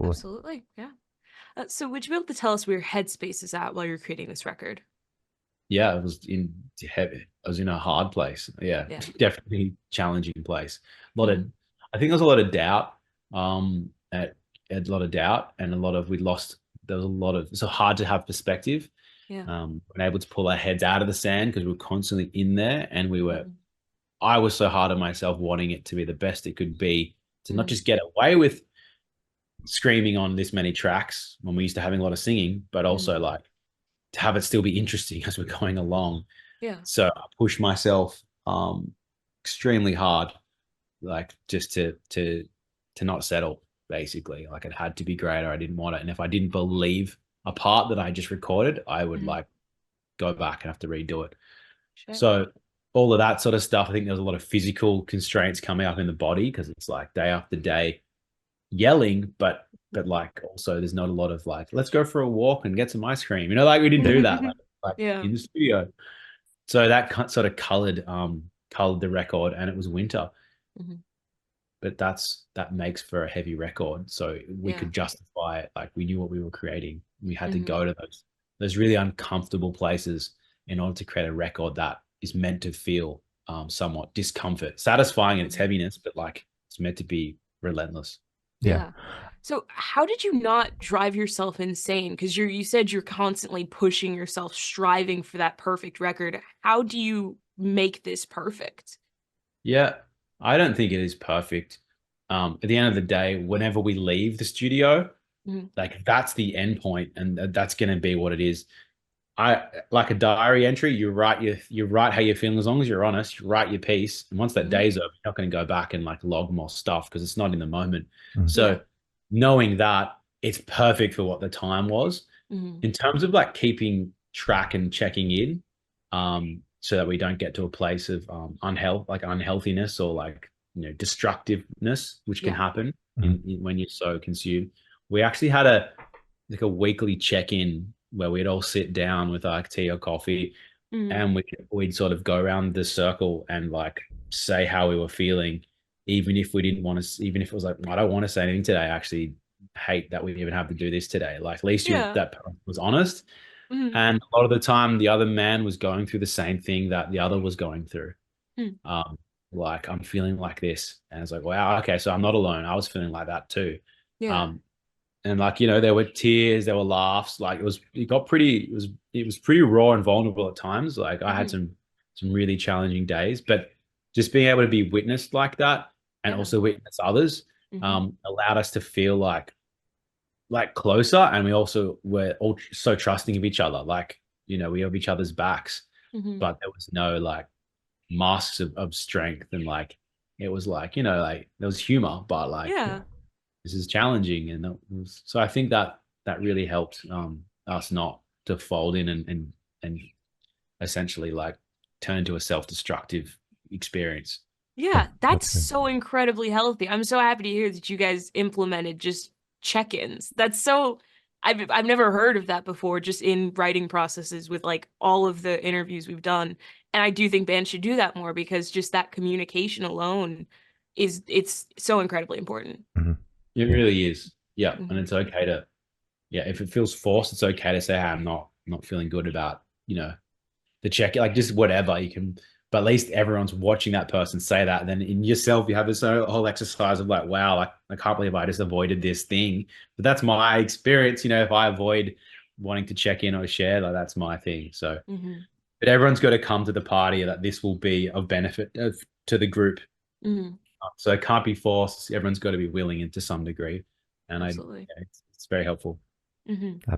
Cool. Absolutely. Yeah. So would you be able to tell us where Headspace is at while you're creating this record? Yeah, it was in heavy. I was in a hard place. Yeah, Yeah. definitely challenging place. A lot of, Hmm. I think there was a lot of doubt. A lot of doubt and a lot of we lost. There was a lot of. It's so hard to have perspective. Yeah. We're able to pull our heads out of the sand because we were constantly in there, and we were. Hmm. I was so hard on myself, wanting it to be the best it could be, to not Hmm. just get away with screaming on this many tracks when we used to having a lot of singing, but Hmm. also like to have it still be interesting as we're going along. Yeah. So I pushed myself extremely hard, like just to not settle, basically. Like it had to be greater. I didn't want it. And if I didn't believe a part that I just recorded, I would Hmm. like go back and have to redo it. Shit. So all of that sort of stuff, I think there was a lot of physical constraints coming up in the body because it's like day after day yelling, but like also there's not a lot of like, let's go for a walk and get some ice cream. Like we didn't do that like Yeah. in the studio. So that sort of colored the record, and it was winter. Hmm. But that makes for a heavy record. So we Yeah. could justify it. Like we knew what we were creating. We had to Hmm. go to those really uncomfortable places in order to create a record that is meant to feel somewhat discomfort, satisfying in its Hmm. heaviness, but like it's meant to be relentless. Yeah. Yeah. So how did you not drive yourself insane? Because you said you're constantly pushing yourself, striving for that perfect record. How do you make this perfect? Yeah, I don't think it is perfect. At the end of the day, whenever we leave the studio, Hmm. like that's the end point, and that's going to be what it is. I like a diary entry. You write how you're feeling as long as you're honest. You write your piece, and once that Hmm. day's over, you're not going to go back and like log more stuff because it's not in the moment. Mm. Yeah. So knowing that, it's perfect for what the time was. Hmm. In terms of like keeping track and checking in, so that we don't get to a place of unhealthiness or like destructiveness, which can Yeah. happen Mm. when you're so consumed. We actually had a weekly check-in where we'd all sit down with like tea or coffee, Hmm. and we'd sort of go around the circle and like say how we were feeling, even if we didn't want to, even if it was like, I don't want to say anything today. I actually hate that we even have to do this today. Like at least Yeah. that person was honest. Hmm. And a lot of the time, the other man was going through the same thing that the other was going through. Hmm. Um, like I'm feeling like this, and it's like, wow, okay, so I'm not alone. I was feeling like that too. Yeah. Um, and like there were tears, there were laughs. Like it was pretty raw and vulnerable at times. Like I had Hmm. some really challenging days, but just being able to be witnessed like that and Yeah. also witness others Hmm. allowed us to feel like closer, and we also were all so trusting of each other. Like we have each other's backs, Hmm. but there was no like masks of strength, and like it was like like there was humor, but like Yeah. this is challenging, and so I think that really helped us not to fold in and essentially like turn into a self-destructive experience. Yeah, that's That's good. so incredibly healthy. I'm so happy to hear that you guys implemented just check-ins. That's so I've never heard of that before, just in writing processes with like all of the interviews we've done. And I do think bands should do that more because just that communication alone it's so incredibly important. Mhm. It Yeah. really is. Yeah, and Hmm. it's okay to, yeah, if it feels forced, it's okay to say, hey, I'm not feeling good about the check, like just whatever you can. But at least everyone's watching that person say that. And then in yourself, you have this whole exercise of like, wow, like I can't believe I just avoided this thing. But that's my experience. If I avoid wanting to check in or share, like that's my thing. So, Hmm. but everyone's got to come to the party that this will be of benefit to the group. Hmm. So it can't be forced. Everyone's got to be willing to some degree. And Absolutely. it's very helpful. Hmm.